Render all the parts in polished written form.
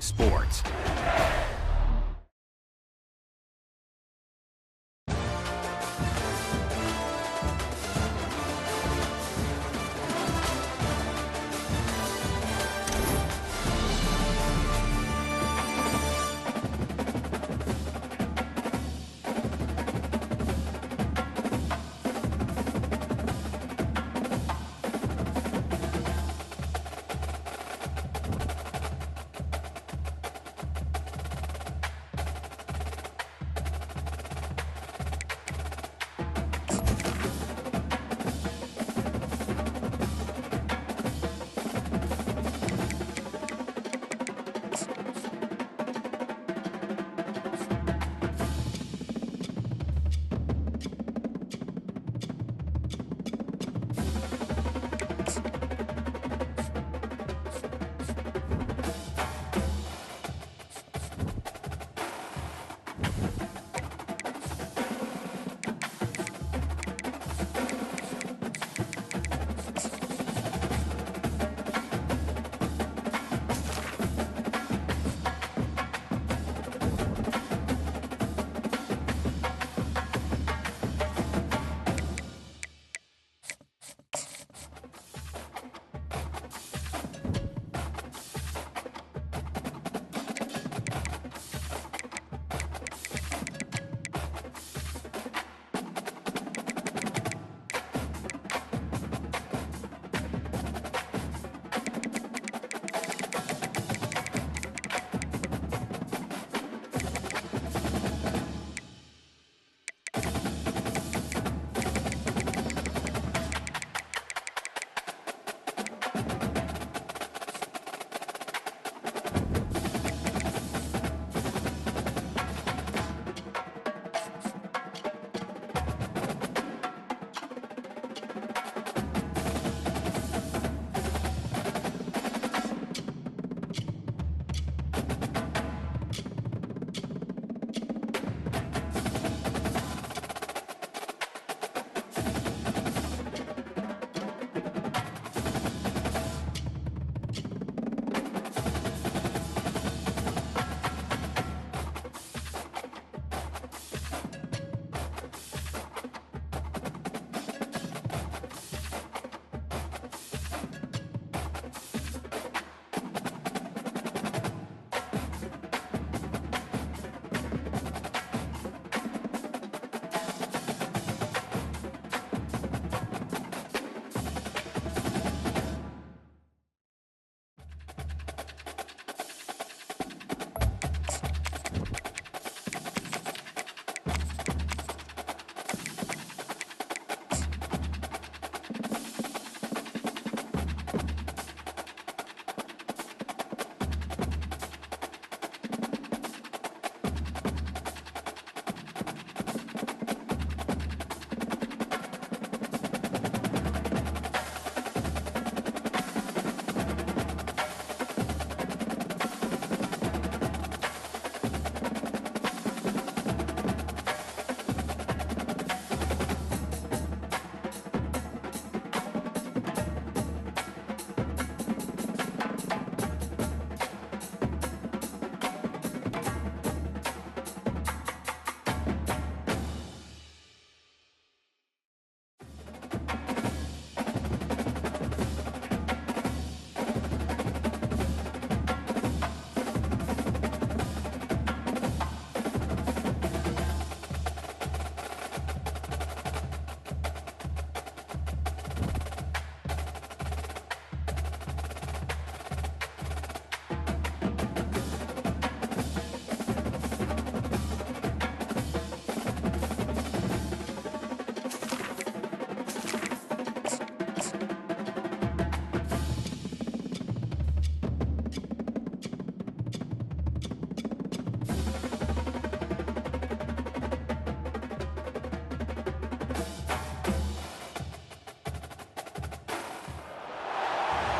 sports.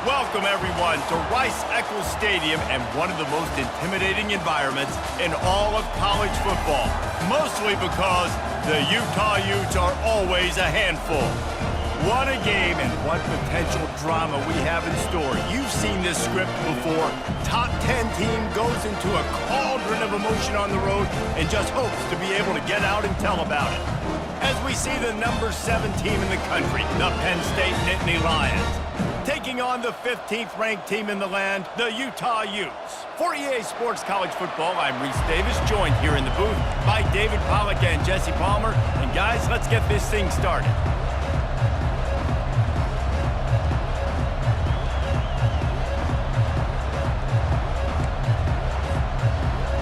Welcome, everyone, to Rice-Eccles Stadium and one of the most intimidating environments in all of college football, mostly because the Utah Utes are always a handful. What a game and what potential drama we have in store. You've seen this script before. Top 10 team goes into a cauldron of emotion on the road and just hopes to be able to get out and tell about it. As we see the number 7 team in the country, the Penn State Nittany Lions, taking on the 15th ranked team in the land, the Utah Utes. For EA Sports College Football, I'm Reese Davis, joined here in the booth by David Pollack and Jesse Palmer. And guys, let's get this thing started.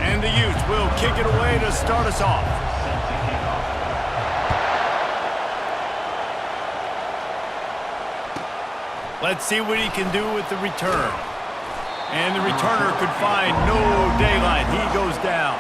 And the Utes will kick it away to start us off. Let's see what he can do with the return. And the returner could find no daylight. He goes down.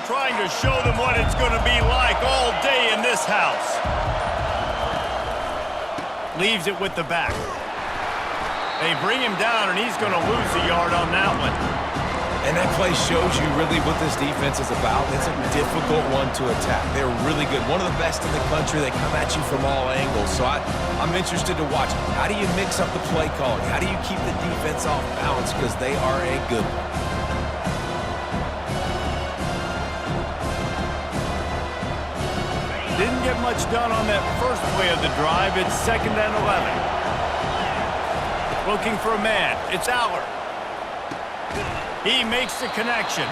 Trying to show them what it's going to be like all day in this house. Leaves it with the back. They bring him down, and he's going to lose a yard on that one. And that play shows you really what this defense is about. It's a difficult one to attack. They're really good. One of the best in the country. They come at you from all angles. So I'm interested to watch. How do you mix up the play calling? How do you keep the defense off balance? Because they are a good one. Didn't get much done on that first play of the drive. It's 2nd and 11. Looking for a man. It's Aller. He makes the connection.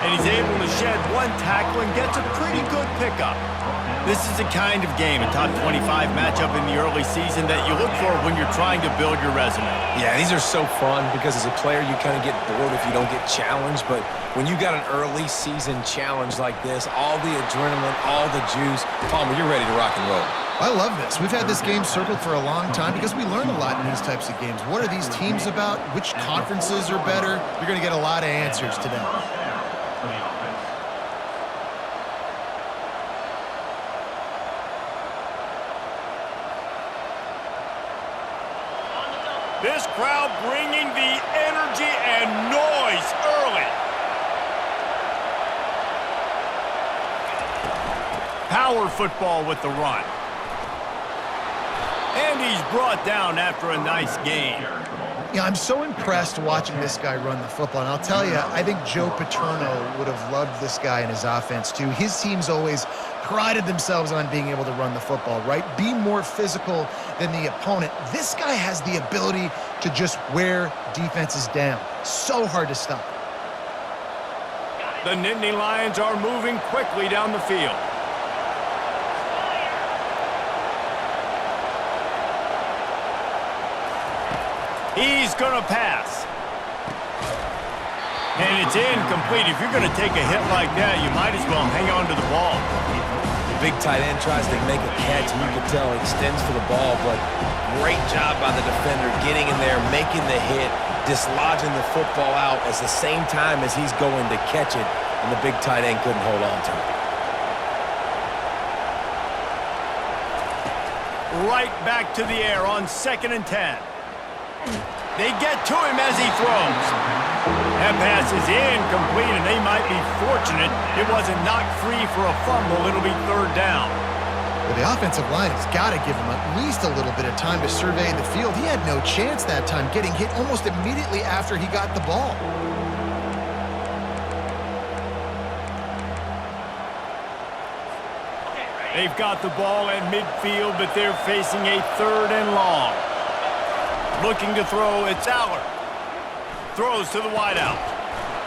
And he's able to shed one tackle and gets a pretty good pickup. This is the kind of game, a top 25 matchup in the early season, that you look for when you're trying to build your resume. Yeah, these are so fun because as a player you kind of get bored if you don't get challenged, but when you got an early season challenge like this, all the adrenaline, all the juice, Palmer, you're ready to rock and roll. I love this. We've had this game circled for a long time because we learn a lot in these types of games. What are these teams about? Which conferences are better? You're going to get a lot of answers today. This crowd bringing the energy and noise early. Power football with the run. And he's brought down after a nice gain. Yeah, I'm so impressed watching this guy run the football. And I'll tell you, I think Joe Paterno would have loved this guy in his offense too. His teams always prided themselves on being able to run the football, right? Be more physical than the opponent. This guy has the ability to just wear defenses down. So hard to stop. The Nittany Lions are moving quickly down the field. He's going to pass. And it's incomplete. If you're going to take a hit like that, you might as well hang on to the ball. The big tight end tries to make a catch, and you can tell he extends for the ball, but great job by the defender getting in there, making the hit, dislodging the football out at the same time as he's going to catch it, and the big tight end couldn't hold on to it. Right back to the air on 2nd and 10. They get to him as he throws. That pass is incomplete, and they might be fortunate it wasn't knocked free for a fumble. It'll be 3rd down. Well, the offensive line has got to give him at least a little bit of time to survey the field. He had no chance that time, getting hit almost immediately after he got the ball. They've got the ball at midfield, but they're facing a 3rd and long. Looking to throw, it's Aller. Throws to the wideout.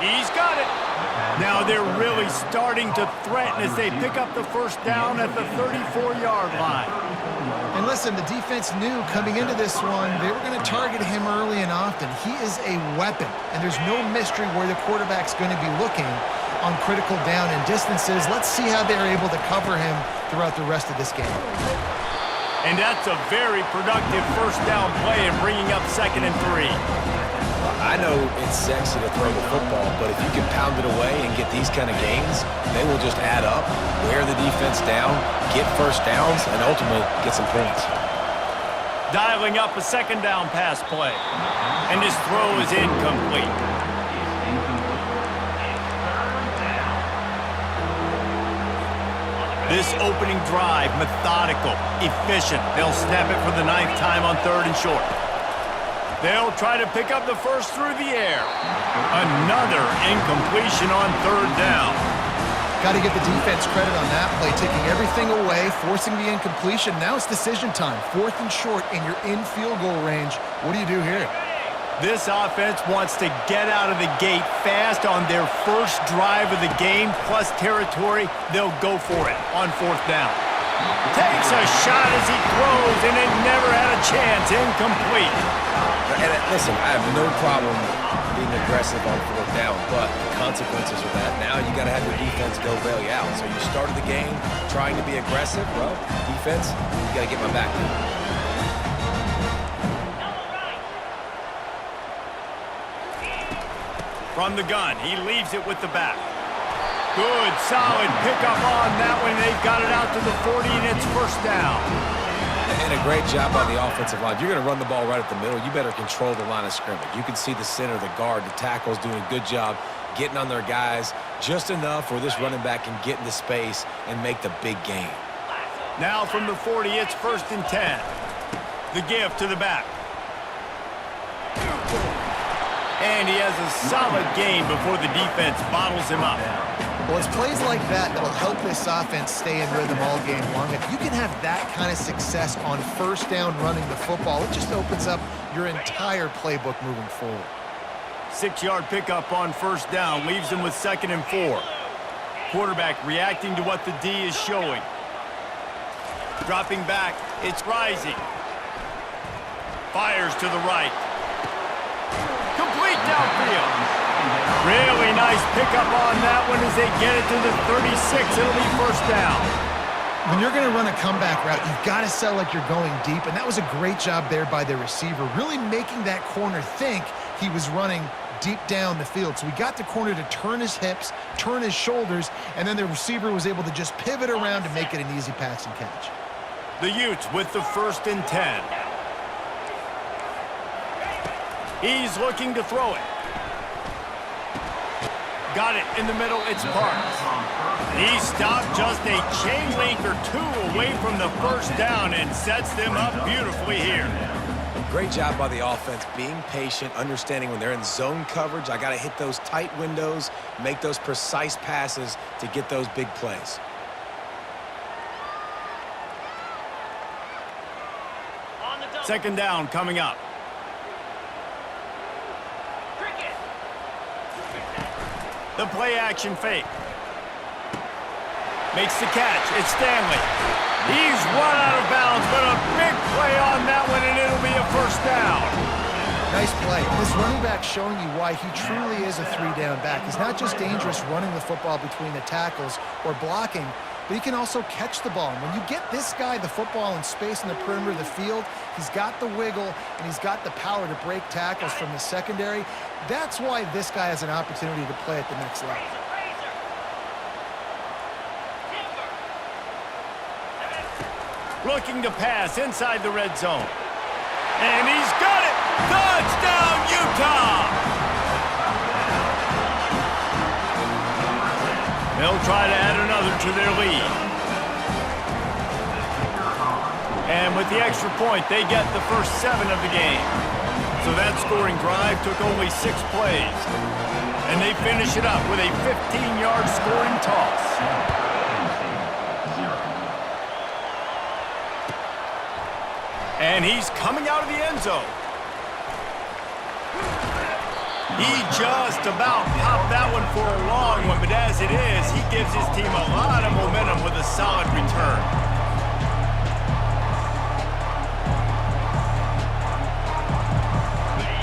He's got it. Now they're really starting to threaten as they pick up the 1st down at the 34-yard line. And listen, the defense knew coming into this one, they were going to target him early and often. He is a weapon, and there's no mystery where the quarterback's going to be looking on critical down and distances. Let's see how they're able to cover him throughout the rest of this game. And that's a very productive 1st down play and bringing up 2nd and 3. I know it's sexy to throw the football, but if you can pound it away and get these kind of gains, they will just add up, wear the defense down, get 1st downs, and ultimately get some points. Dialing up a 2nd down pass play. And his throw is incomplete. This opening drive, methodical, efficient. They'll snap it for the 9th time on 3rd and short. They'll try to pick up the 1st through the air. Another incompletion on 3rd down. Got to give the defense credit on that play, taking everything away, forcing the incompletion. Now it's decision time. 4th and short, and you're in field goal range. What do you do here? This offense wants to get out of the gate fast on their 1st drive of the game, plus territory. They'll go for it on 4th down. Takes a shot as he throws, and it never had a chance. Incomplete. And listen, I have no problem being aggressive on 4th down, but the consequences of that, now you got to have your defense go bail you out. So you started the game trying to be aggressive. Well, defense, you got to get my back now. From the gun, he leaves it with the back. Good, solid pickup on that one. They've got it out to the 40, and it's 1st down. And a great job by the offensive line. If you're going to run the ball right at the middle, you better control the line of scrimmage. You can see the center, the guard, the tackles doing a good job getting on their guys just enough where this running back can get into space and make the big game. Now from the 40, it's 1st and 10. The give to the back. And he has a solid gain before the defense bottles him up. Well, it's plays like that that'll help this offense stay in rhythm all game long. If you can have that kind of success on 1st down running the football, it just opens up your entire playbook moving forward. 6-yard pickup on 1st down leaves him with 2nd and 4. Quarterback reacting to what the D is showing. Dropping back, it's rising. Fires to the right. Complete downfield. Really nice pickup on that one as they get it to the 36. It'll be 1st down. When you're going to run a comeback route, you've got to sell like you're going deep, and that was a great job there by the receiver, really making that corner think he was running deep down the field. So he got the corner to turn his hips, turn his shoulders, and then the receiver was able to just pivot around to make it an easy pass and catch. The Utes with the 1st and 10. He's looking to throw it. Got it in the middle, it's Parks. He stopped just a chain link or 2 away from the 1st down and sets them up beautifully here. Great job by the offense, being patient, understanding when they're in zone coverage, I got to hit those tight windows, make those precise passes to get those big plays. Second down coming up. The play action fake. Makes the catch. It's Stanley. He's run out of bounds, but a big play on that one, and it'll be a 1st down. Nice play. This running back showing you why he truly is a 3-down back. He's not just dangerous running the football between the tackles or blocking. but he can also catch the ball. And when you get this guy the football in space in the perimeter of the field, he's got the wiggle and he's got the power to break tackles from the secondary. That's why this guy has an opportunity to play at the next level. Looking to pass inside the red zone. And he's got it! Touchdown, Utah! They'll try to add another to their lead. And with the extra point, they get the first 7 of the game. So that scoring drive took only 6 plays. And they finish it up with a 15-yard scoring toss. And he's coming out of the end zone. He just about popped that one for a long one, but as it is, he gives his team a lot of momentum with a solid return.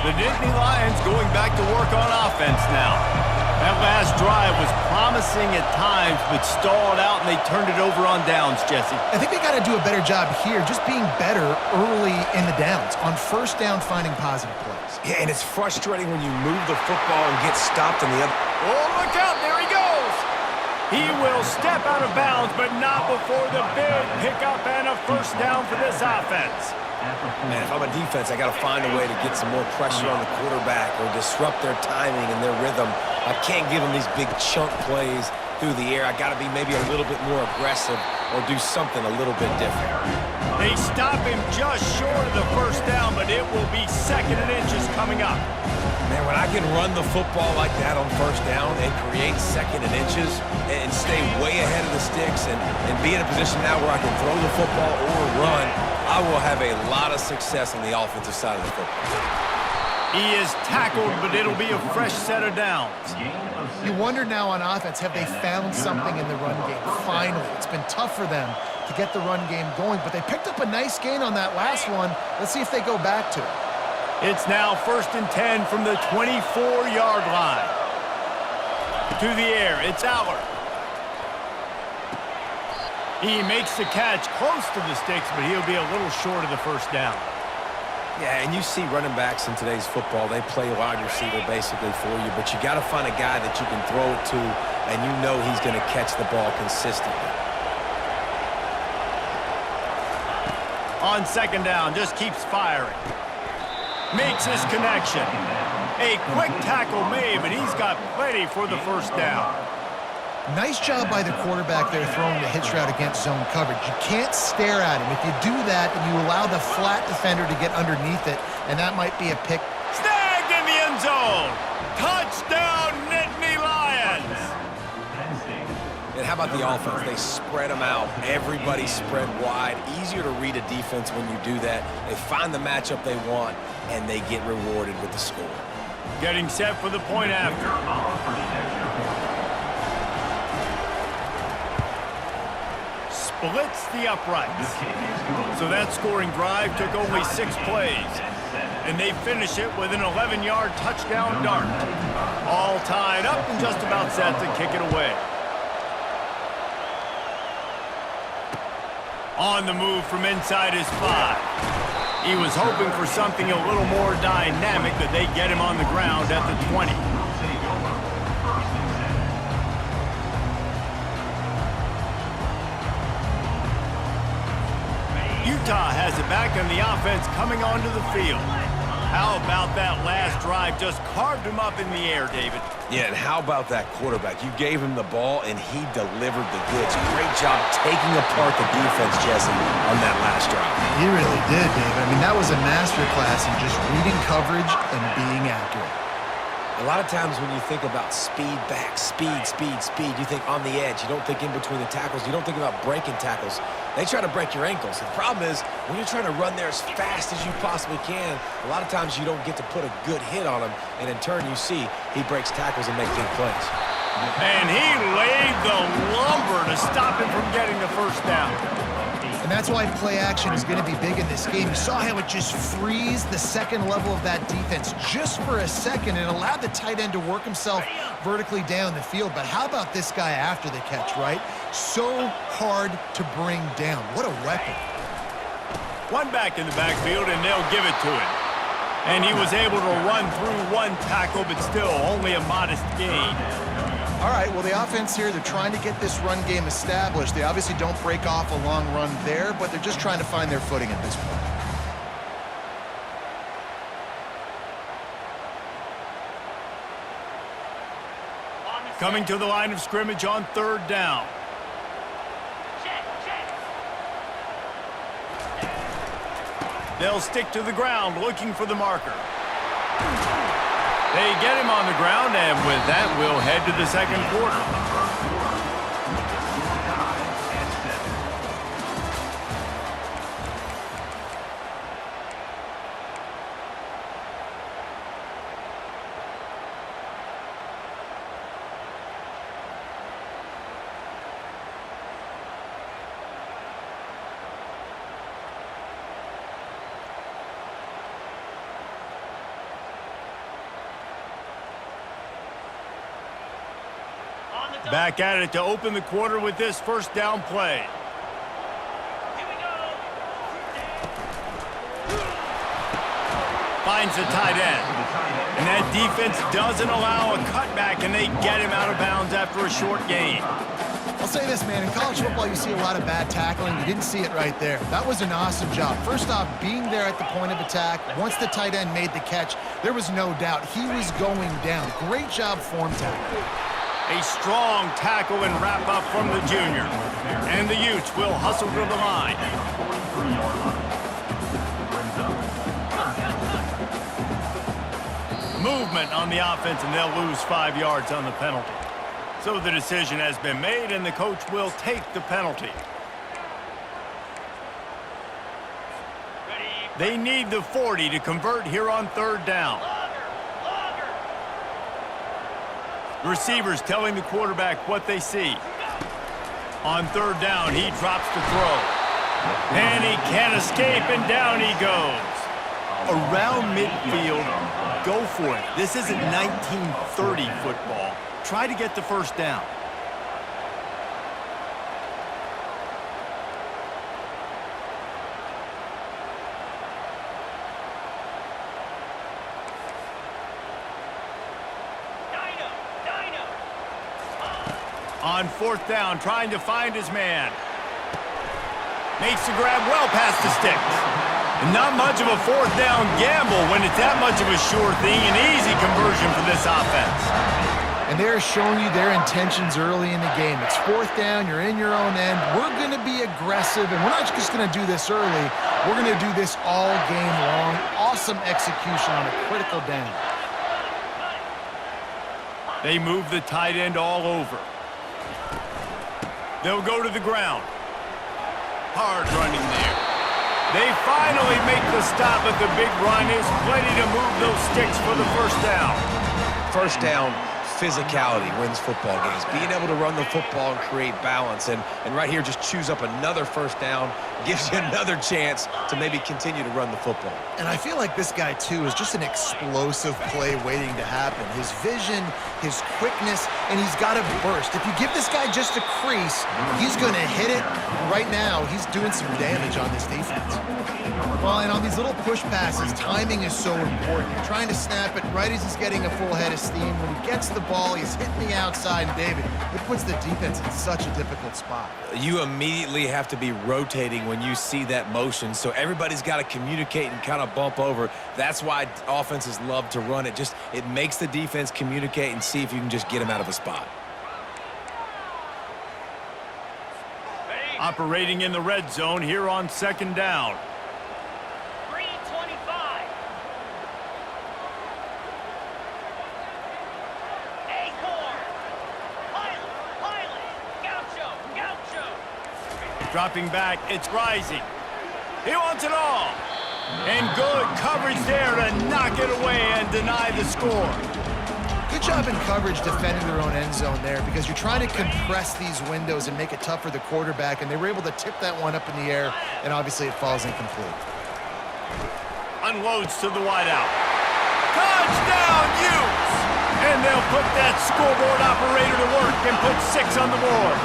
The Nittany Lions going back to work on offense now. That last drive was promising at times, but stalled out, and they turned it over on downs, Jesse. I think they got to do a better job here, just being better early in the downs. On first down, finding positive plays. Yeah, and it's frustrating when you move the football and get stopped on the other. Oh, look out, there he goes. He will step out of bounds, but not before the big pickup and a first down for this offense. Man, if I'm a defense, I got to find a way to get some more pressure on the quarterback or disrupt their timing and their rhythm. I can't give them these big chunk plays through the air. I got to be maybe a little bit more aggressive or do something a little bit different. They stop him just short of the first down, but it will be 2nd and inches coming up. Man, when I can run the football like that on first down and create 2nd and inches and stay way ahead of the sticks and be in a position now where I can throw the football or run, I will have a lot of success on the offensive side of the football. He is tackled, but it'll be a fresh set of downs. You wonder now on offense, have they found something in the run game? Finally, it's been tough for them to get the run game going, but they picked up a nice gain on that last one. Let's see if they go back to it. It's now 1st and 10 from the 24-yard line. To the air, it's Allard. He makes the catch close to the sticks, but he'll be a little short of the first down. Yeah, and you see running backs in today's football, they play wide receiver basically for you, but you got to find a guy that you can throw it to, and you know he's going to catch the ball consistently. On 2nd down, just keeps firing. Makes his connection. A quick tackle made, but he's got plenty for the first down. Nice job by the quarterback there throwing the hitch route against zone coverage. You can't stare at him. If you do that, and you allow the flat defender to get underneath it, and that might be a pick. Snagged in the end zone. Touchdown, Nittany Lions. And how about the offense? They spread them out. Everybody spread wide. Easier to read a defense when you do that. They find the matchup they want, and they get rewarded with the score. Getting set for the point after. Splits the uprights. So that scoring drive took only 6 plays. And they finish it with an 11-yard touchdown dart. All tied up and just about set to kick it away. On the move from inside his 5. He was hoping for something a little more dynamic, but they get him on the ground at the 20. Utah has it back on the offense coming onto the field. How about that last drive? Just carved him up in the air, David. Yeah, and how about that quarterback? You gave him the ball, and he delivered the goods. Great job taking apart the defense, Jesse, on that last drive. He really did, David. I mean, that was a masterclass in just reading coverage and being accurate. A lot of times when you think about speed back, speed, you think on the edge. You don't think in between the tackles. You don't think about breaking tackles. They try to break your ankles. The problem is when you're trying to run there as fast as you possibly can, a lot of times you don't get to put a good hit on him, and in turn you see he breaks tackles and makes big plays. And he laid the lumber to stop him from getting the first down. And that's why play action is going to be big in this game. You saw how it just frees the second level of that defense just for a second and allowed the tight end to work himself vertically down the field. But how about this guy after the catch, right? So hard to bring down. What a weapon. One back in the backfield, and they'll give it to him. And he was able to run through one tackle, but still only a modest gain. All right, well, the offense here, they're trying to get this run game established. They obviously don't break off a long run there, but they're just trying to find their footing at this point. Coming to the line of scrimmage on third down. They'll stick to the ground looking for the marker. They get him on the ground, and with that, we'll head to the second quarter. Back at it to open the quarter with this first down play. Here we go. Finds the tight end. And that defense doesn't allow a cutback, and they get him out of bounds after a short gain. I'll say this, man. In college football, you see a lot of bad tackling. You didn't see it right there. That was an awesome job. First off, being there at the point of attack. Once the tight end made the catch, there was no doubt he was going down. Great job form tackle. A strong tackle and wrap up from the junior. And the Utes will hustle to the line. Movement on the offense, and they'll lose 5 yards on the penalty. So the decision has been made, and the coach will take the penalty. They need the 40 to convert here on third down. Receivers telling the quarterback what they see. On third down, he drops the throw. And he can't escape, and down he goes. Around midfield, go for it. This isn't 1930 football. Try to get the first down. On fourth down, trying to find his man. Makes the grab well past the sticks. And not much of a fourth down gamble when it's that much of a sure thing. An easy conversion for this offense. And they're showing you their intentions early in the game. It's fourth down, you're in your own end. We're going to be aggressive, and we're not just going to do this early. We're going to do this all game long. Awesome execution on a critical down. They move the tight end all over. They'll go to the ground. Hard running there. They finally make the stop, but the big run is plenty to move those sticks for the first down. First down, physicality wins football games. Being able to run the football and create balance. And right here, just choose up another first down, gives you another chance to maybe continue to run the football. And I feel like this guy, too, is just an explosive play waiting to happen. His vision, his quickness, and he's got a burst. If you give this guy just a crease, he's going to hit it. Right now, he's doing some damage on this defense. Well, and on these little push passes, timing is so important. You're trying to snap it right as he's getting a full head of steam. When he gets the ball, he's hitting the outside, and David, it puts the defense in such a difficult spot. You immediately have to be rotating when you see that motion, so everybody's got to communicate and kind of bump over. That's why offenses love to run it. It makes the defense communicate and see if you can just get them out of a spot. Operating in the red zone here on second down. 3:25. Acorn. Pilot. Gaucho. Dropping back, it's rising. He wants it all. And good coverage there to knock it away and deny the score. Good job in coverage defending their own end zone there because you're trying to compress these windows and make it tough for the quarterback, and they were able to tip that one up in the air, and obviously it falls incomplete. Unloads to the wideout. Touchdown, Utes! And they'll put that scoreboard operator to work and put 6 on the board.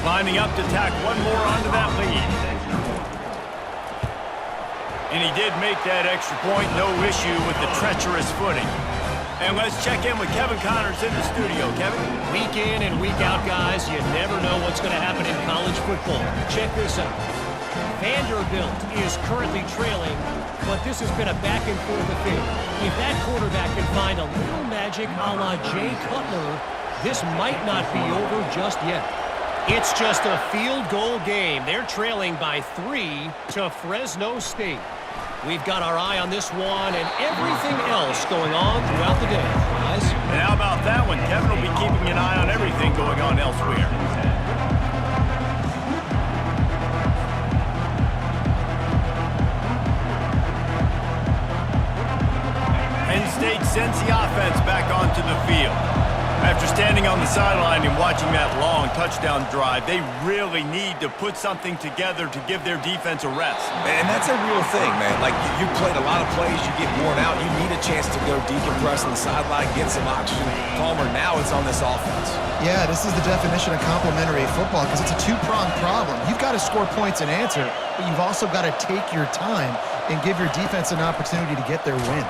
Lining up to tack one more onto that lead. And he did make that extra point, no issue with the treacherous footing. And let's check in with Kevin Connors in the studio. Kevin? Week in and week out, guys, you never know what's going to happen in college football. Check this out. Vanderbilt is currently trailing, but this has been a back-and-forth affair. If that quarterback can find a little magic a la Jay Cutler, this might not be over just yet. It's just a field goal game. They're trailing by 3 to Fresno State. We've got our eye on this one and everything else going on throughout the day, guys. And how about that one? Kevin will be keeping an eye on everything going on elsewhere. Penn State sends the offense back onto the field. After standing on the sideline and watching that long touchdown drive, they really need to put something together to give their defense a rest. And that's a real thing, man. Like, you played a lot of plays, you get worn out, you need a chance to go decompress on the sideline, get some oxygen. Palmer, now it's on this offense. Yeah, this is the definition of complementary football because it's a two-pronged problem. You've got to score points and answer, but you've also got to take your time and give your defense an opportunity to get their win.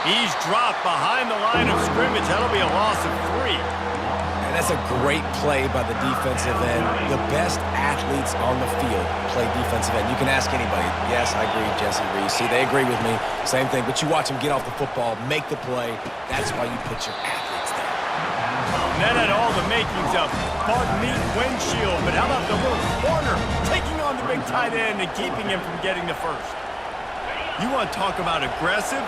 He's dropped behind the line of scrimmage. That'll be a loss of 3. And that's a great play by the defensive end. The best athletes on the field play defensive end. You can ask anybody. Yes, I agree, Jesse Reese. See, they agree with me. Same thing. But you watch them get off the football, make the play. That's why you put your athletes there. And that had all the makings of bug meat windshield. But how about the little corner taking on the big tight end and keeping him from getting the first? You want to talk about aggressive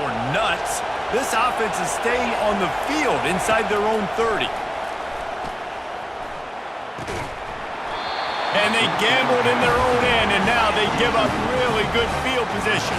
or nuts? This offense is staying on the field inside their own 30. And they gambled in their own end, and now they give up really good field position.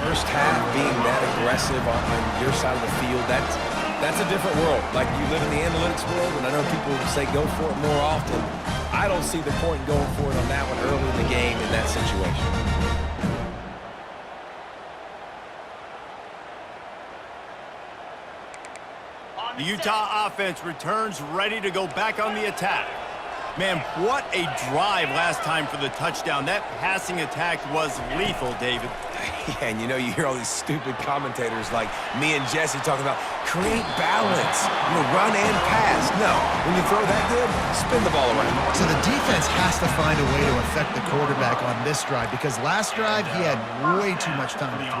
First half being that aggressive on your side of the field, that's a different world. Like, you live in the analytics world, and I know people say go for it more often. I don't see the point in going for it on that one early in the game in that situation. The Utah offense returns ready to go back on the attack. Man, what a drive last time for the touchdown. That passing attack was lethal, David. Yeah, and you know, you hear all these stupid commentators like me and Jesse talking about create balance, run and pass. No, when you throw that good, spin the ball around. So the defense has to find a way to affect the quarterback on this drive because last drive he had way too much time to throw.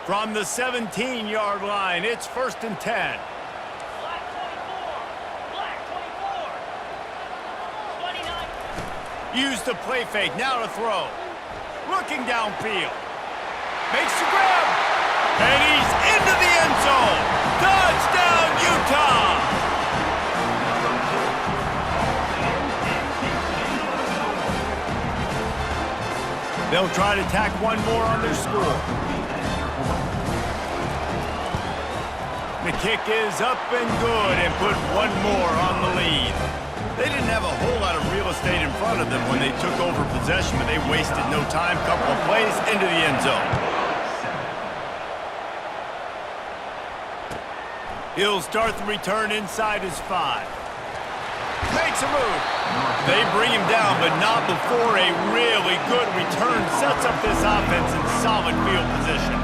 From the 17-yard line, it's 1st and 10. Use the play fake, now to throw. Looking downfield. Makes the grab. And he's into the end zone. Touchdown, Utah! They'll try to tack one more on their score. The kick is up and good and put one more on the lead. They didn't have a whole lot of real estate in front of them when they took over possession, but they wasted no time. Couple of plays into the end zone. He'll start the return inside his 5. Makes a move. They bring him down, but not before a really good return sets up this offense in solid field position.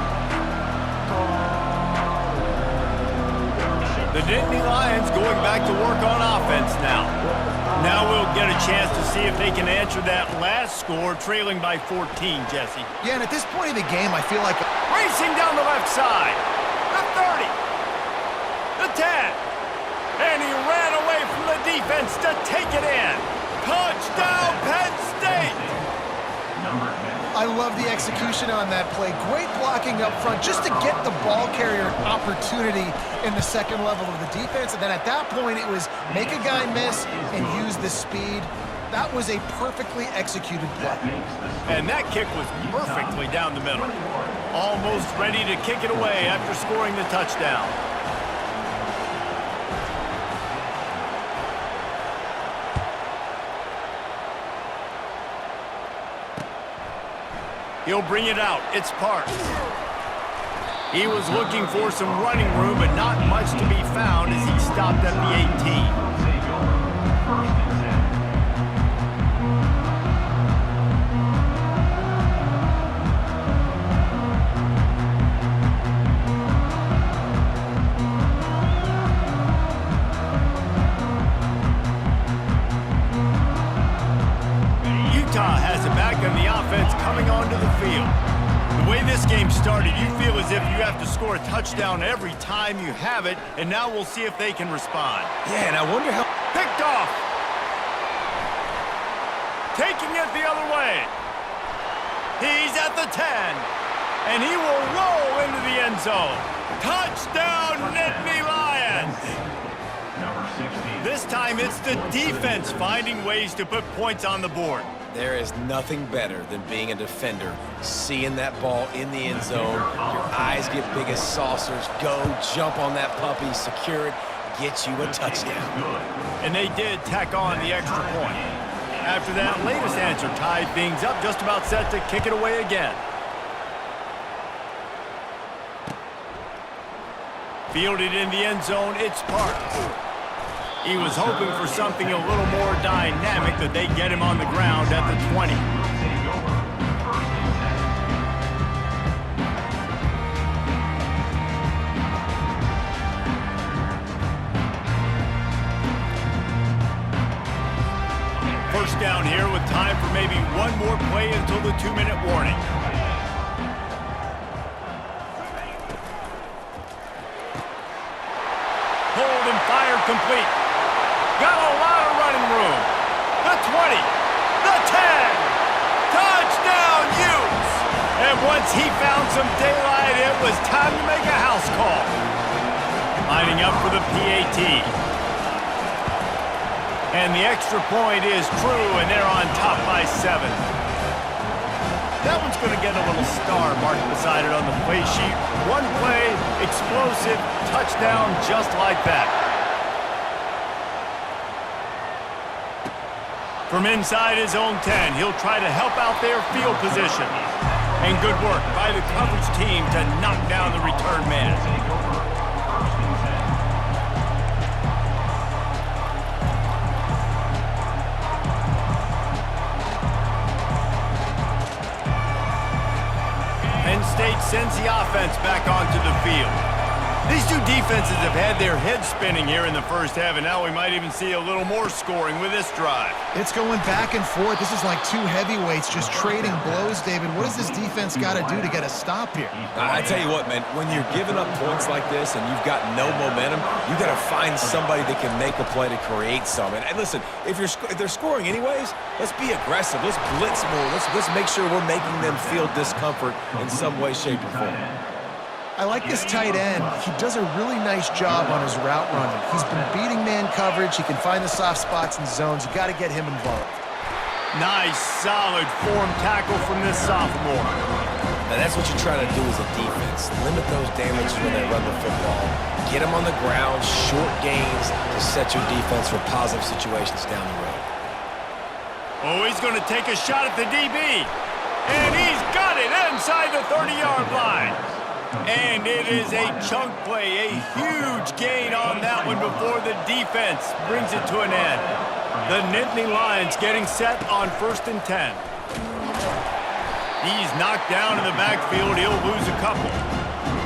The Nittany Lions going back to work on offense now. Now we'll get a chance to see if they can answer that last score, trailing by 14, Jesse. Yeah, and at this point in the game, I feel like... Racing down the left side. The 30. The 10. And he ran away from the defense to take it in. Touchdown, Penn State! I love the execution on that play. Great blocking up front just to get the ball carrier opportunity in the second level of the defense. And then at that point, it was make a guy miss and use the speed. That was a perfectly executed play. And that kick was perfectly down the middle. Almost ready to kick it away after scoring the touchdown. He'll bring it out. It's Parks. He was looking for some running room, but not much to be found as he stopped at the 18. Utah has it back on the offense coming onto the field. The way this game started, you feel as if you have to score a touchdown every time you have it, and now we'll see if they can respond. Yeah, and I wonder how... Picked off. Taking it the other way. He's at the 10, and he will roll into the end zone. Touchdown, Nittany Lions! This time it's the defense finding ways to put points on the board. There is nothing better than being a defender, seeing that ball in the end zone, your eyes get big as saucers, go, jump on that puppy, secure it, get you a touchdown. And they did tack on the extra point. After that latest answer tied things up, just about set to kick it away again. Fielded in the end zone, it's Parks. He was hoping for something a little more dynamic, that they get him on the ground at the 20. First down here with time for maybe one more play until the 2-minute warning. Hold and fire complete. Got a lot of running room. The 20, the 10, touchdown Utes! And once he found some daylight, it was time to make a house call. Lining up for the PAT. And the extra point is true, and they're on top by 7. That one's going to get a little star marked beside it on the play sheet. One play, explosive, touchdown just like that. From inside his own 10, he'll try to help out their field position. And good work by the coverage team to knock down the return man. Penn State sends the offense back onto the field. These two defenses have had their heads spinning here in the first half, and now we might even see a little more scoring with this drive. It's going back and forth. This is like two heavyweights just trading blows, David. What does this defense got to do to get a stop here? I tell you what, man, when you're giving up points like this and you've got no momentum, you got to find somebody that can make a play to create some. And listen, if they're scoring anyways, let's be aggressive. Let's blitz more. Let's make sure we're making them feel discomfort in some way, shape, or form. I like this tight end. He does a really nice job on his route running. He's been beating man coverage. He can find the soft spots and zones. You got to get him involved. Nice, solid form tackle from this sophomore. Now that's what you try to do as a defense. Limit those damages when they run the football. Get them on the ground, short gains to set your defense for positive situations down the road. Oh, he's going to take a shot at the DB. And he's got it inside the 30-yard line. And it is a chunk play, a huge gain on that one before the defense brings it to an end. The Nittany Lions getting set on 1st and 10. He's knocked down in the backfield. He'll lose a couple.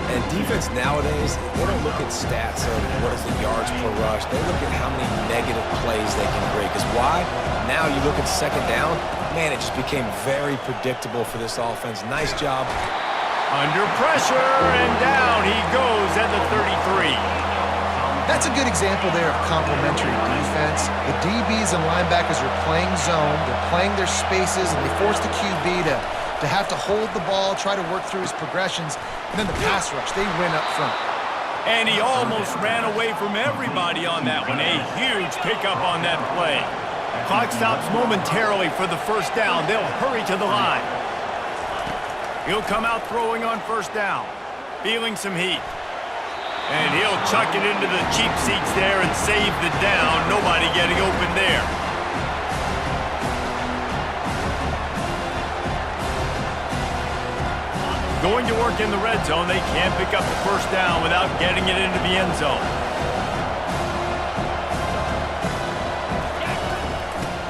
And defense nowadays, they don't look at stats of what is the yards per rush. They look at how many negative plays they can create. Because why? Now you look at second down, man, it just became very predictable for this offense. Nice job. Under pressure, and down he goes at the 33. That's a good example there of complementary defense. The DBs and linebackers are playing zone, they're playing their spaces, and they force the QB to have to hold the ball, try to work through his progressions, and then the pass rush, they win up front. And he almost ran away from everybody on that one. A huge pickup on that play. Clock stops momentarily for the first down. They'll hurry to the line. He'll come out throwing on first down, feeling some heat. And he'll chuck it into the cheap seats there and save the down. Nobody getting open there. Going to work in the red zone. They can't pick up the first down without getting it into the end zone.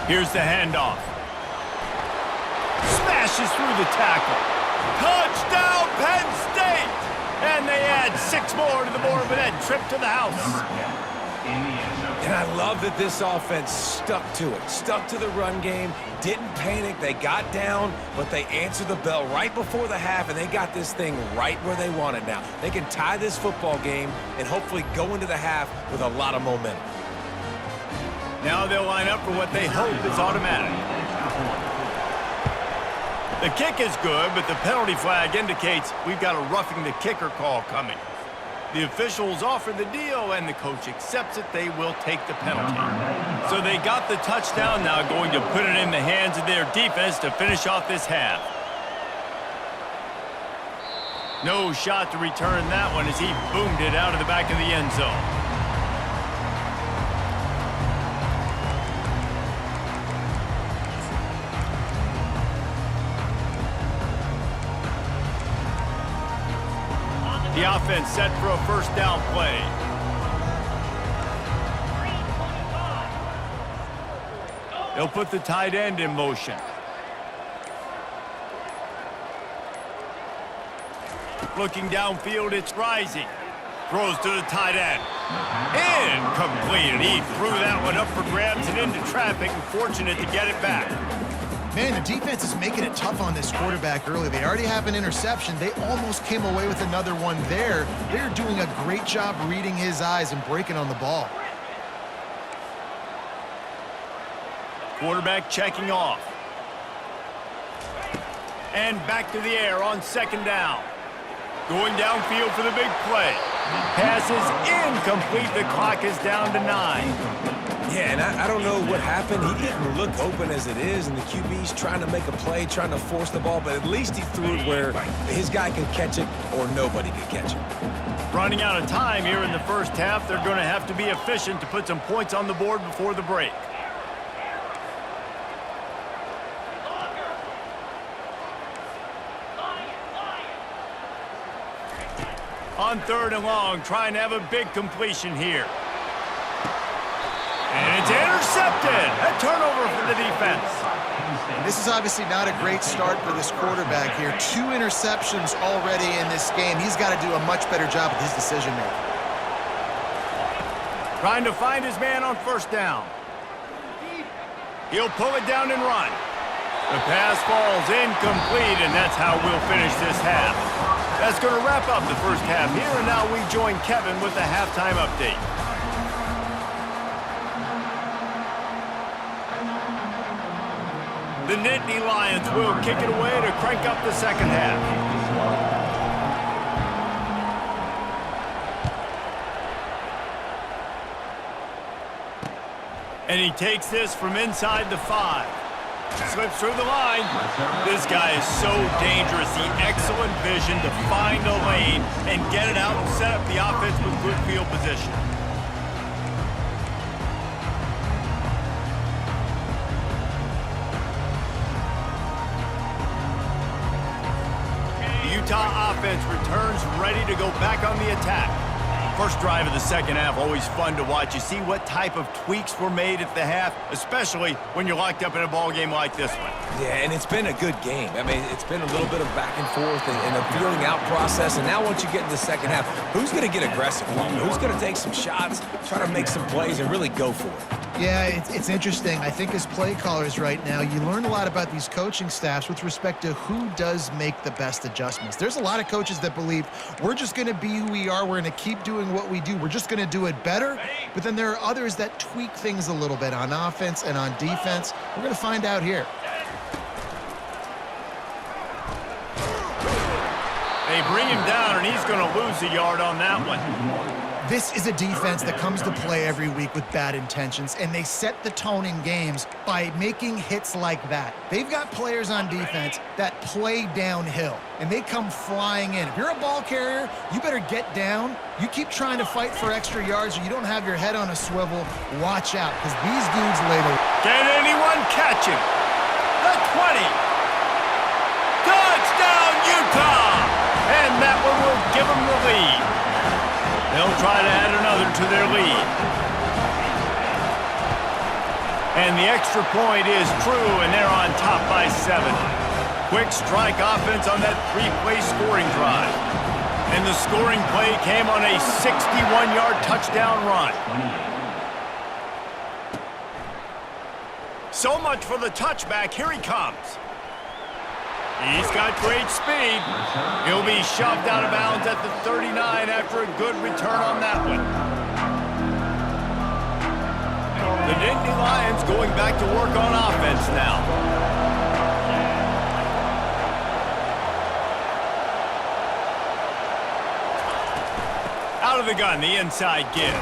Here's the handoff. Smashes through the tackle. Touchdown, Penn State! And they add 6 more to the Morbid trip to the house. And I love that this offense stuck to it, stuck to the run game, didn't panic. They got down, but they answered the bell right before the half, and they got this thing right where they want it now. They can tie this football game and hopefully go into the half with a lot of momentum. Now they'll line up for what they hope is automatic. The kick is good, but the penalty flag indicates we've got a roughing the kicker call coming. The officials offer the deal, and the coach accepts it. They will take the penalty. So they got the touchdown, now going to put it in the hands of their defense to finish off this half. No shot to return that one as he boomed it out of the back of the end zone. The offense set for a first down play. They'll put the tight end in motion. Looking downfield, it's Rising. Throws to the tight end. Incomplete. And he threw that one up for grabs and into traffic, and fortunate to get it back. Man, the defense is making it tough on this quarterback early. They already have an interception. They almost came away with another one there. They're doing a great job reading his eyes and breaking on the ball. Quarterback checking off. And back to the air on second down. Going downfield for the big play. Pass is incomplete. The clock is down to 9. Yeah, and I don't know what happened. He didn't look open as it is, and the QB's trying to make a play, trying to force the ball, but at least he threw it where his guy could catch it or nobody could catch it. Running out of time here in the first half, they're going to have to be efficient to put some points on the board before the break. On third and long, trying to have a big completion here. And it's intercepted. A turnover for the defense. This is obviously not a great start for this quarterback here. 2 interceptions already in this game. He's got to do a much better job with his decision-making. Trying to find his man on first down. He'll pull it down and run. The pass falls incomplete, and that's how we'll finish this half. That's going to wrap up the first half here, and now we join Kevin with the halftime update. The Nittany Lions will kick it away to crank up the second half. And he takes this from inside the 5. Slips through the line. This guy is so dangerous. The excellent vision to find a lane and get it out and set up the offense with good field position. The Utah offense returns ready to go back on the attack. First drive of the second half, always fun to watch. You see what type of tweaks were made at the half, especially when you're locked up in a ball game like this one. Yeah, and it's been a good game. I mean, it's been a little bit of back and forth and a feeling out process. And now once you get in the second half, who's going to get aggressive? Who's going to take some shots, try to make some plays, and really go for it? Yeah, it's interesting. I think as play callers right now, you learn a lot about these coaching staffs with respect to who does make the best adjustments. There's a lot of coaches that believe we're just going to be who we are. We're going to keep doing what we do. We're just going to do it better. But then there are others that tweak things a little bit on offense and on defense. We're going to find out here. They bring him down, and he's going to lose a yard on that one. This is a defense that comes to play every week with bad intentions, and they set the tone in games by making hits like that. They've got players on defense that play downhill, and they come flying in. If you're a ball carrier, you better get down. You keep trying to fight for extra yards, or you don't have your head on a swivel. Watch out, because these dudes lay the... Can anyone catch him? The 20. Touchdown, Utah! And that one will give them the lead. They'll try to add another to their lead. And the extra point is true, and they're on top by 7. Quick strike offense on that 3-play scoring drive. And the scoring play came on a 61-yard touchdown run. So much for the touchback. Here he comes. He's got great speed. He'll be shoved out of bounds at the 39 after a good return on that one. The Nittany Lions going back to work on offense now. Out of the gun, the inside give.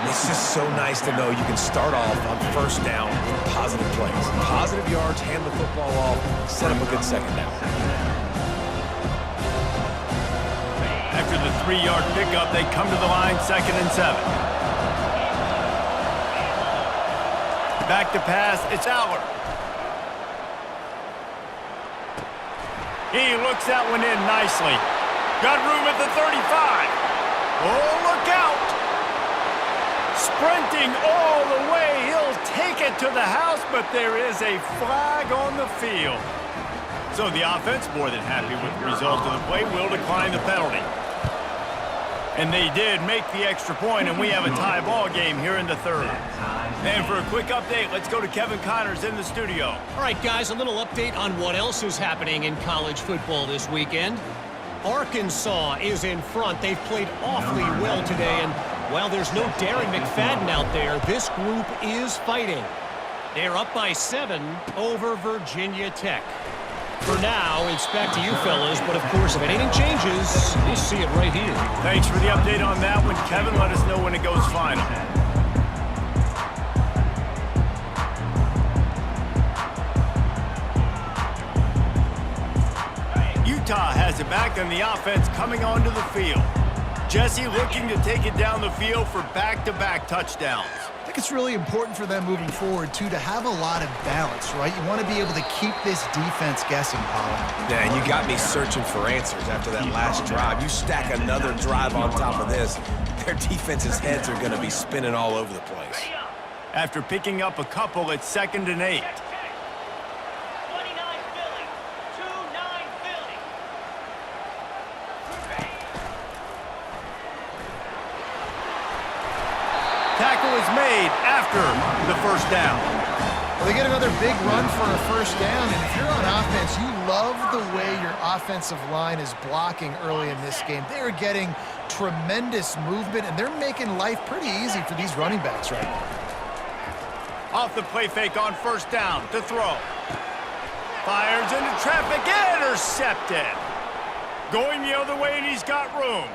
It's just so nice to know you can start off on first down with positive plays. Positive yards, hand the football off, set up a good second down. After the 3-yard pickup, they come to the line, 2nd and 7. Back to pass, it's Aller. He looks that one in nicely. Got room at the 35. Oh, look out! Sprinting all the way, he'll take it to the house, but there is a flag on the field. So the offense, more than happy with the result of the play, will decline the penalty. And they did make the extra point, and we have a tie ball game here in the 3rd. And for a quick update, let's go to Kevin Connors in the studio. All right, guys, a little update on what else is happening in college football this weekend. Arkansas is in front. They've played awfully well today, and while there's no Darren McFadden out there, this group is fighting. They're up by 7 over Virginia Tech. For now, it's back to you fellas, but of course, if anything changes, we'll see it right here. Thanks for the update on that one, Kevin. Let us know when it goes final. Utah has it back on the offense coming onto the field. Jesse looking to take it down the field for back-to-back touchdowns. I think it's really important for them moving forward, too, to have a lot of balance, right? You want to be able to keep this defense guessing, Colin. Yeah, and you got me searching for answers after that last drive. You stack another drive on top of this, their defense's heads are going to be spinning all over the place. After picking up a couple, it's 2nd and 8. 29 Philly. 2-9 Philly. Tackle is made after the first down. Well, they get another big run for a first down, and if you're on offense, you love the way your offensive line is blocking early in this game. They are getting tremendous movement, and they're making life pretty easy for these running backs right now. Off the play fake on first down to throw. Fires into traffic, intercepted. Going the other way, and he's got room.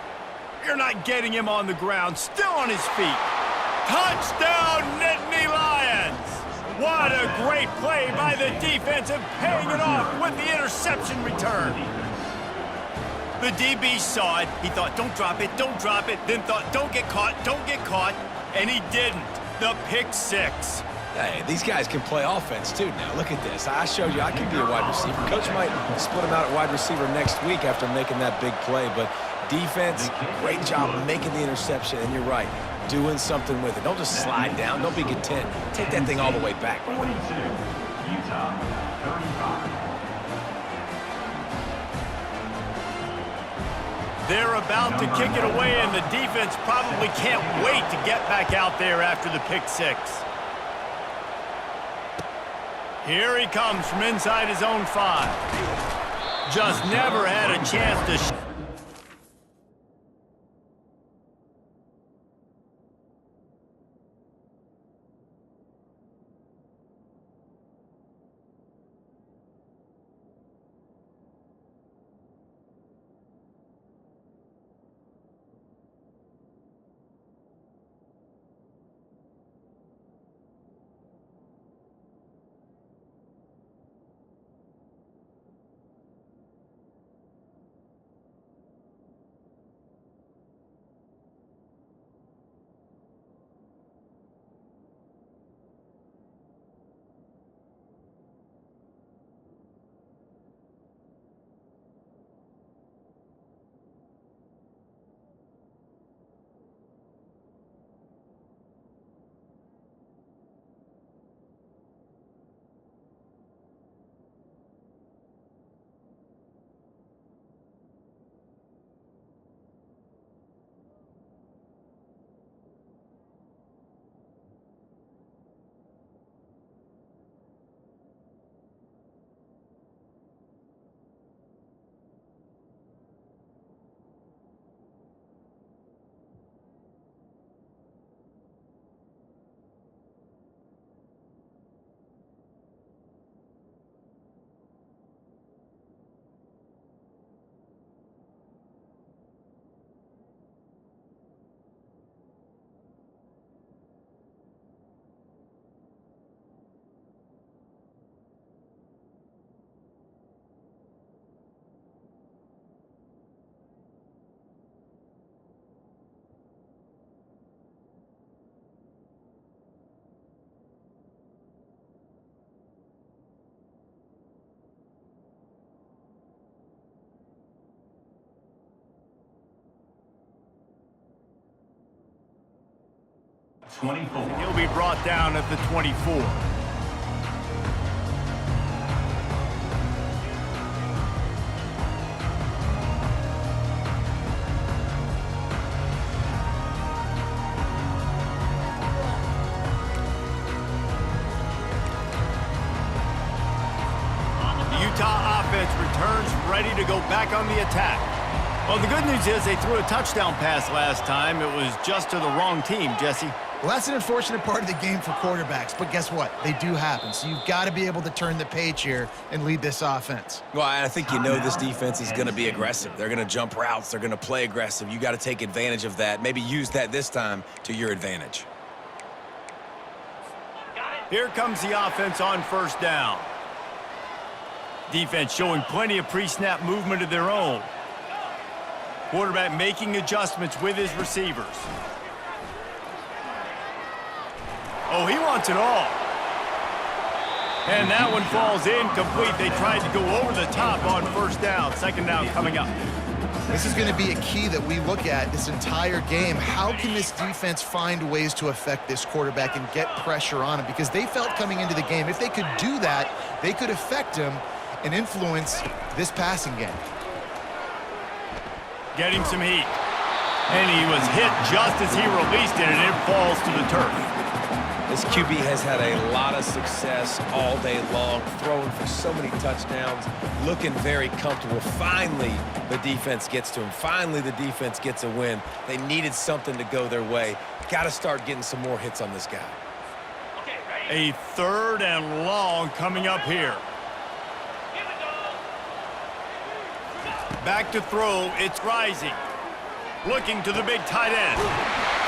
You're not getting him on the ground, still on his feet. Touchdown, Nittany Lions! What a great play by the defense and paying it off with the interception return. The DB saw it. He thought, don't drop it, then thought, don't get caught, and he didn't. The pick six. Hey, these guys can play offense, too, now. Look at this. I showed you I can be a wide receiver. Coach might split him out at wide receiver next week after making that big play, but defense, great job making the interception, and you're right, doing something with it. Don't just slide down. Don't be content. Take that thing all the way back. Utah 35. They're about to kick it away, and the defense probably can't wait to get back out there after the pick six. Here he comes from inside his own 5. Just never had a chance to... He'll be brought down at the 24. The Utah offense returns ready to go back on the attack. Well, the good news is they threw a touchdown pass last time. It was just to the wrong team, Jesse. Well, that's an unfortunate part of the game for quarterbacks, but guess what? They do happen, so you've got to be able to turn the page here and lead this offense. Well, I think you know this defense is going to be aggressive. They're going to jump routes. They're going to play aggressive. You got to take advantage of that. Maybe use that this time to your advantage. Here comes the offense on first down. Defense showing plenty of pre-snap movement of their own. Quarterback making adjustments with his receivers. Oh, he wants it all. And that one falls incomplete. They tried to go over the top on first down. Second down coming up. This is going to be a key that we look at this entire game. How can this defense find ways to affect this quarterback and get pressure on him? Because they felt coming into the game, if they could do that, they could affect him and influence this passing game. Getting some heat. And he was hit just as he released it, and it falls to the turf. This QB has had a lot of success all day long, throwing for so many touchdowns, looking very comfortable. Finally, the defense gets to him. Finally, the defense gets a win. They needed something to go their way. Got to start getting some more hits on this guy. A third and long coming up here. Back to throw, it's rising. Looking to the big tight end.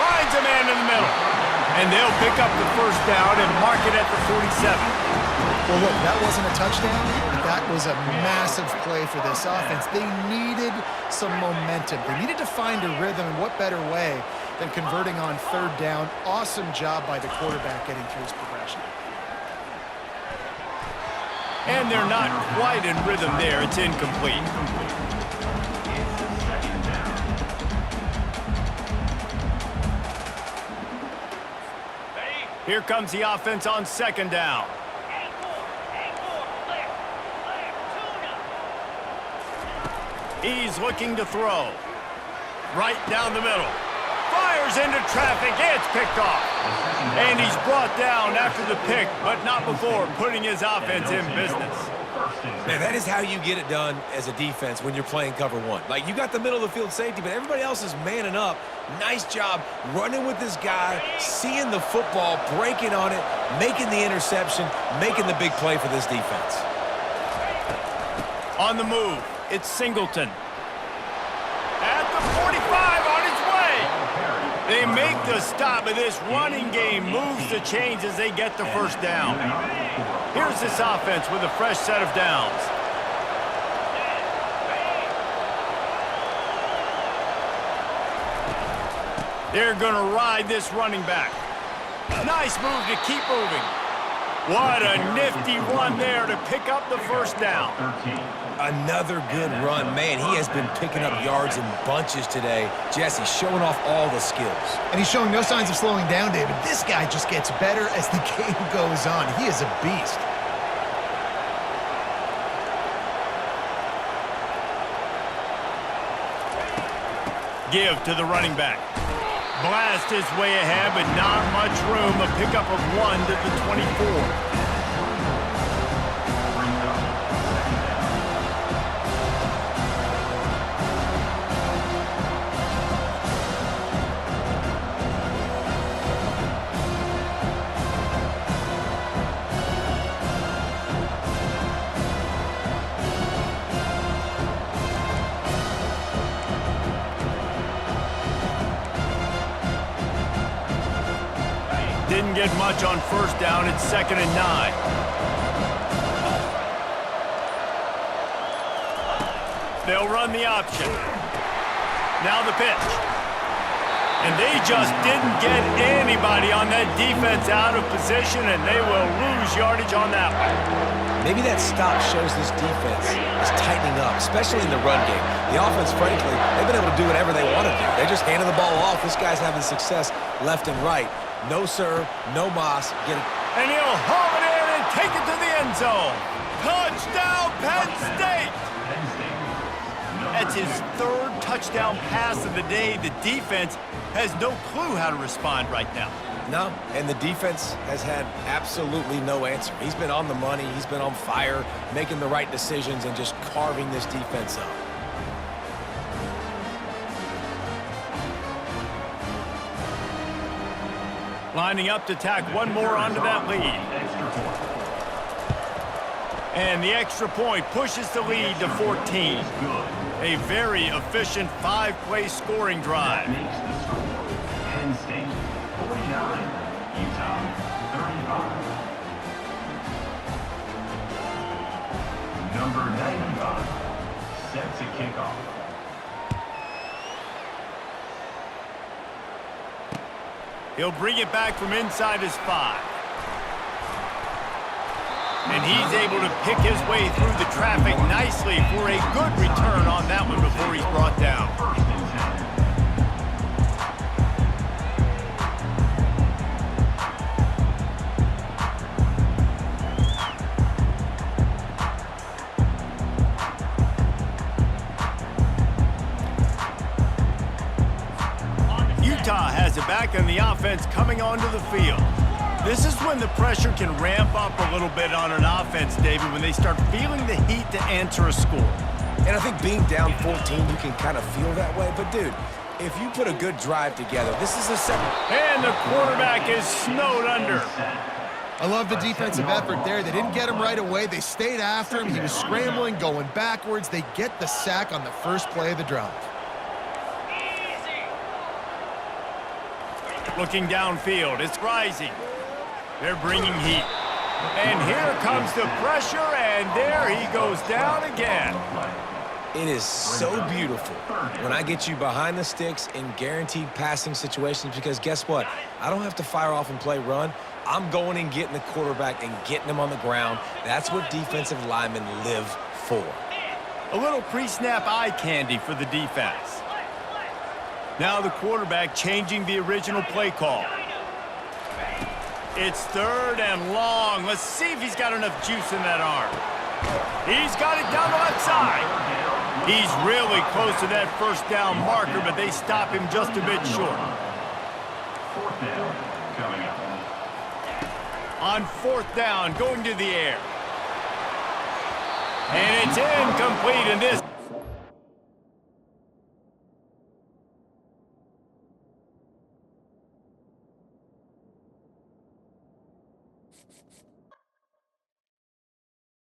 Finds a man in the middle. And they'll pick up the first down and mark it at the 47. Well, look, that wasn't a touchdown, but that was a massive play for this offense. They needed some momentum. They needed to find a rhythm, and what better way than converting on third down. Awesome job by the quarterback getting through his progression. And they're not quite in rhythm there. It's incomplete. Here comes the offense on second down. He's looking to throw. Right down the middle. Fires into traffic. It's picked off. And he's brought down after the pick, but not before putting his offense in business. Man, that is how you get it done as a defense when you're playing cover one. Like, you got the middle of the field safety, but everybody else is manning up. Nice job running with this guy, seeing the football, breaking on it, making the interception, making the big play for this defense. On the move, it's Singleton. At the 45, on his way. They make the stop, but this running game moves the chains as they get the first down. Here's this offense with a fresh set of downs. They're going to ride this running back. Nice move to keep moving. What a nifty run there to pick up the first down. Another good run. Man, he has been picking up yards in bunches today. Jesse showing off all the skills. And he's showing no signs of slowing down, David. This guy just gets better as the game goes on. He is a beast. Give to the running back. Blast his way ahead, but not much room. A pickup of 1 to the 24. Didn't get much on first down. It's 2nd and 9. They'll run the option. Now the pitch. And they just didn't get anybody on that defense out of position, and they will lose yardage on that one. Maybe that stop shows this defense is tightening up, especially in the run game. The offense, frankly, they've been able to do whatever they want to do. They just handed the ball off. This guy's having success left and right. No serve, no moss. Get it. And he'll haul it in and take it to the end zone. Touchdown, Penn State! That's his 3rd touchdown pass of the day. The defense has no clue how to respond right now. No, and the defense has had absolutely no answer. He's been on the money. He's been on fire, making the right decisions and just carving this defense up. Lining up to tack one more onto that lead. And the extra point pushes the lead to 14. A very efficient 5-play scoring drive. Penn State 49, Utah 35. Number 95, set to kick off. He'll bring it back from inside his 5. And he's able to pick his way through the traffic nicely for a good return on that one before he's brought down. Utah has it back and the offense coming onto the field. This is when the pressure can ramp up a little bit on an offense, David, when they start feeling the heat to answer a score. And I think being down 14, you can kind of feel that way. But, dude, if you put a good drive together, this is a second. And the quarterback is snowed under. I love the defensive effort there. They didn't get him right away. They stayed after him. He was scrambling, going backwards. They get the sack on the first play of the drive. Looking downfield, it's rising. They're bringing heat. And here comes the pressure, and there he goes down again. It is so beautiful when I get you behind the sticks in guaranteed passing situations because guess what? I don't have to fire off and play run. I'm going and getting the quarterback and getting him on the ground. That's what defensive linemen live for. A little pre-snap eye candy for the defense. Now the quarterback changing the original play call. It's 3rd and long. Let's see if he's got enough juice in that arm. He's got it down the left side. He's really close to that first down marker, but they stop him just a bit short. Fourth down coming up. On fourth down, going to the air. And it's incomplete, and this